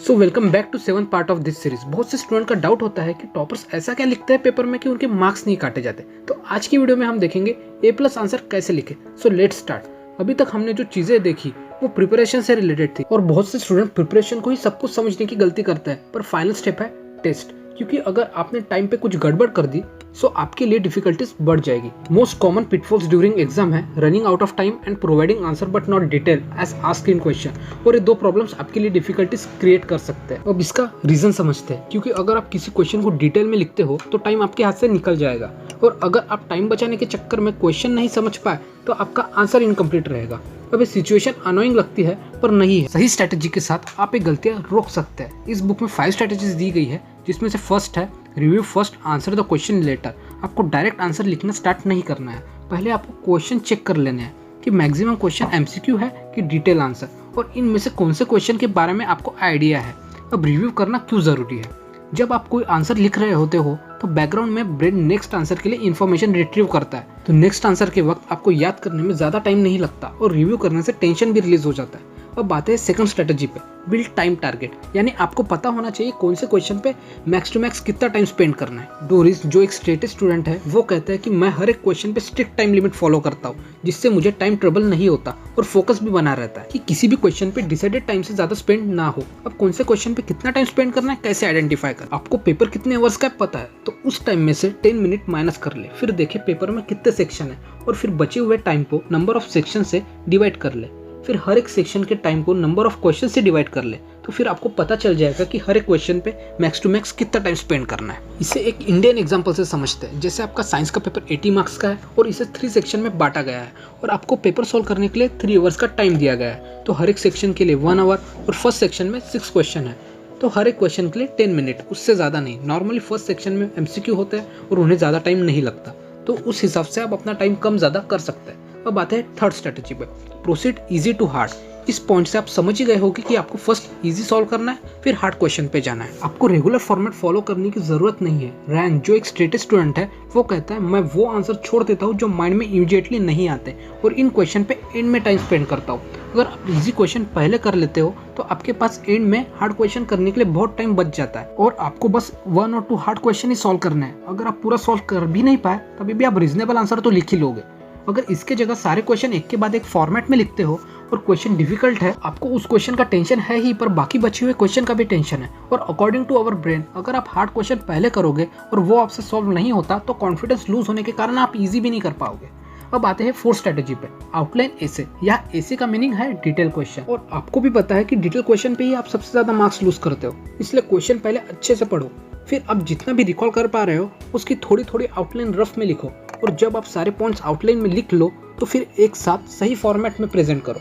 So welcome back to 7th part of this series. बहुत से student का doubt होता है कि टॉपर्स ऐसा क्या लिखते हैं पेपर में कि उनके मार्क्स नहीं काटे जाते। तो आज की वीडियो में हम देखेंगे A+ आंसर कैसे लिखे। So let's start. अभी तक हमने जो चीजें देखी वो प्रिपरेशन से रिलेटेड थी और बहुत से स्टूडेंट प्रिपरेशन को ही सब कुछ समझने की गलती करते हैं, पर फाइनल स्टेप है टेस्ट। क्योंकि अगर आपने टाइम पे कुछ गड़बड़ कर दी सो आपके लिए डिफिकल्टीज बढ़ जाएगी। Most common pitfalls during exam है running out of time and providing answer but not detail as asked in question. और ये दो प्रॉब्लम्स आपके लिए डिफिकल्टीज क्रिएट कर सकते हैं। अब इसका रीजन समझते हैं। क्योंकि अगर आप किसी क्वेश्चन को डिटेल में लिखते हो तो टाइम आपके हाथ से निकल जाएगा, और अगर आप टाइम बचाने के चक्कर में क्वेश्चन नहीं समझ पाए तो आपका आंसर इनकम्प्लीट रहेगा। अब ये सिचुएशन अनोइंग लगती है पर नहीं है। सही स्ट्रेटेजी के साथ आप ये गलतियां रोक सकते हैं। इस बुक में 5 स्ट्रेटेजीज दी गई है, जिसमें से फर्स्ट है review first answer the question letter. आपको डायरेक्ट आंसर लिखना स्टार्ट नहीं करना है, पहले आपको क्वेश्चन चेक कर लेने हैं कि मैक्सिमम क्वेश्चन MCQ है कि डिटेल आंसर, और इनमें से कौन से क्वेश्चन के बारे में आपको आइडिया है। अब रिव्यू करना क्यों जरूरी है? जब आप कोई आंसर लिख रहे होते हो तो बैकग्राउंड में ब्रेन नेक्स्ट आंसर के लिए इन्फॉर्मेशन रिट्रीव करता है, तो नेक्स्ट आंसर के वक्त आपको याद करने में ज्यादा टाइम नहीं लगता और रिव्यू करने से टेंशन भी रिलीज हो जाता है। अब बात है सेकंड स्ट्रेटजी पे, बिल्ड टाइम टारगेट। यानी आपको पता होना चाहिए कौन से क्वेश्चन पे मैक्स टू मैक्स कितना टाइम स्पेंड करना है। डोरिस जो एक स्टेटस स्टूडेंट है वो कहता है कि मैं हर एक क्वेश्चन पे स्ट्रिक्ट टाइम लिमिट फॉलो करता हूँ, जिससे मुझे टाइम ट्रबल नहीं होता और फोकस भी बना रहता है कि किसी भी क्वेश्चन पे डिसाइडेड टाइम से ज्यादा स्पेंड ना हो। अब कौन से क्वेश्चन पे कितना टाइम स्पेंड करना है कैसे आइडेंटिफाई कर? आपको पेपर कितने आवर्स का पता है तो उस टाइम में से 10 मिनट माइनस कर ले, फिर देखे पेपर में कितने सेक्शन है और फिर बचे हुए टाइम को नंबर ऑफ सेक्शन से डिवाइड कर ले, फिर हर एक सेक्शन के टाइम को नंबर ऑफ क्वेश्चन से डिवाइड कर ले, तो फिर आपको पता चल जाएगा कि हर एक क्वेश्चन पे मैक्स टू मैक्स कितना टाइम स्पेंड करना है। इसे एक इंडियन एग्जांपल से समझते हैं। जैसे आपका साइंस का पेपर 80 मार्क्स का है और इसे 3 सेक्शन में बांटा गया है और आपको पेपर सॉल्व करने के लिए 3 आवर्स का टाइम दिया गया है। तो हर एक सेक्शन के लिए 1 आवर और फर्स्ट सेक्शन में 6 क्वेश्चन है, तो हर एक क्वेश्चन के लिए 10 मिनट, उससे ज़्यादा नहीं। नॉर्मली फर्स्ट सेक्शन में MCQ होते हैं और उन्हें ज़्यादा टाइम नहीं लगता, तो उस हिसाब से आप अपना टाइम कम ज़्यादा कर सकते हैं। अब आते हैं थर्ड स्ट्रेटेजी पे, प्रोसीड इजी टू हार्ड। इस पॉइंट से आप समझ ही गए होगे कि आपको फर्स्ट इजी सॉल्व करना है, फिर हार्ड क्वेश्चन पे जाना है। आपको रेगुलर फॉर्मेट फॉलो करने की जरूरत नहीं है। रैंक जो एक स्टेटस स्टूडेंट है वो कहता है मैं वो आंसर छोड़ देता हूँ जो माइंड में इमीडिएटली नहीं आते और इन क्वेश्चन पे एंड में टाइम स्पेंड करता हूँ। अगर आप इजी क्वेश्चन पहले कर लेते हो तो आपके पास एंड में हार्ड क्वेश्चन करने के लिए बहुत टाइम बच जाता है और आपको बस 1 और 2 हार्ड क्वेश्चन ही सॉल्व करना है। अगर आप पूरा सॉल्व कर भी नहीं पाए तभी भी आप रीजनेबल आंसर तो लिख ही लोगे। अगर इसके जगह सारे क्वेश्चन एक के बाद एक फॉर्मेट में लिखते हो और क्वेश्चन डिफिकल्ट है, आपको उस क्वेश्चन का टेंशन है ही, पर बाकी बचे हुए क्वेश्चन का भी टेंशन है। और अकॉर्डिंग टू अवर ब्रेन अगर आप हार्ड क्वेश्चन पहले करोगे और वो आपसे सॉल्व नहीं होता तो कॉन्फिडेंस लूज होने के कारण आप इजी भी नहीं कर पाओगे। अब आते हैं फोर्थ स्ट्रेटेजी पे, आउटलाइन एसे। या एसे का मीनिंग है डिटेल क्वेश्चन, और आपको भी पता है कि डिटेल क्वेश्चन पे ही आप सबसे ज्यादा मार्क्स लूज करते हो, इसलिए क्वेश्चन पहले अच्छे से पढ़ो, फिर आप जितना भी रिकॉल कर पा रहे हो उसकी थोड़ी थोड़ी आउटलाइन रफ में लिखो, और जब आप सारे पॉइंट्स आउटलाइन में लिख लो तो फिर एक साथ सही फॉर्मेट में प्रेजेंट करो।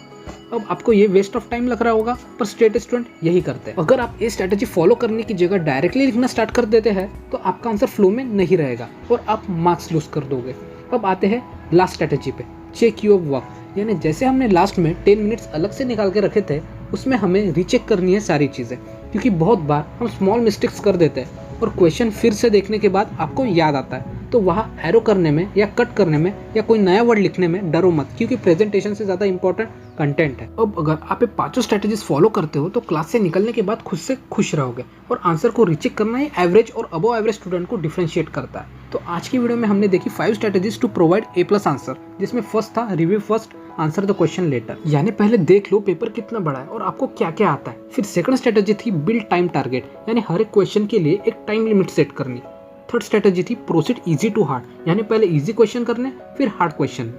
अब आपको ये वेस्ट ऑफ टाइम लग रहा होगा, पर स्टेटस स्टूडेंट यही करते हैं। अगर आप ये स्ट्रेटेजी फॉलो करने की जगह डायरेक्टली लिखना स्टार्ट कर देते हैं तो आपका आंसर फ्लो में नहीं रहेगा और आप मार्क्स लूज कर दोगे। अब आते हैं लास्ट स्ट्रेटेजी पे, चेक योर वर्क। यानी जैसे हमने लास्ट में 10 मिनट्स अलग से निकाल के रखे थे, उसमें हमें रीचेक करनी है सारी चीज़ें, क्योंकि बहुत बार हम स्मॉल मिस्टेक्स कर देते हैं और क्वेश्चन फिर से देखने के बाद आपको याद आता है, तो वहाँ एरो करने में या कट करने में या कोई नया वर्ड लिखने में डरो मत, क्योंकि प्रेजेंटेशन से ज़्यादा इंपॉर्टेंट कंटेंट है। अब अगर आप ये 5 स्ट्रेटेजीज फॉलो करते हो तो क्लास से निकलने के बाद खुद से खुश रहोगे, और आंसर को रीचेक करना ही एवरेज और अबव एवरेज स्टूडेंट को डिफरेंशिएट करता है। तो आज की वीडियो में हमने देखी 5 strategies to provide A+ answer, जिसमें फर्स्ट था review first answer the question letter. यानी पहले देख लो पेपर कितना बड़ा है और आपको क्या क्या आता है। फिर सेकंड स्ट्रेटेजी थी बिल्ड टाइम टारगेट, यानी हर एक क्वेश्चन के लिए एक टाइम लिमिट सेट करनी। थर्ड स्ट्रेटेजी थी प्रोसीड इजी टू हार्ड, यानी पहले इजी क्वेश्चन करने फिर हार्ड क्वेश्चन,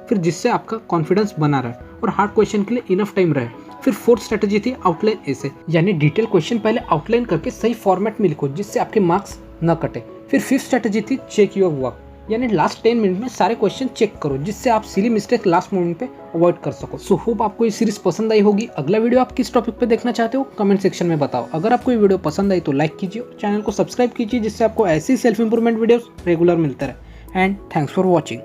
फिर जिससे आपका कॉन्फिडेंस बना रहे और हार्ड क्वेश्चन के लिए इनफ टाइम रहे। फिर फोर्थ स्ट्रेटेजी थी आउटलाइन एसे, यानी डिटेल क्वेश्चन पहले आउटलाइन करके सही फॉर्मेट में लिखो जिससे आपके मार्क्स न कटे। फिर फिफ्थ स्ट्रेटेजी थी चेक योर वर्क, यानी लास्ट 10 मिनट में सारे क्वेश्चन चेक करो जिससे आप सिली मिस्टेक लास्ट मोमेंट पे अवॉइड कर सको। सो होप आपको ये सीरीज पसंद आई होगी। अगला वीडियो आप किस टॉपिक पे देखना चाहते हो कमेंट सेक्शन में बताओ। अगर आपको ये वीडियो पसंद आई तो लाइक कीजिए और चैनल को सब्सक्राइब कीजिए, जिससे आपको ऐसी सेल्फ इंप्रूवमेंट वीडियोस रेगुलर मिलते रहे। And thanks for watching.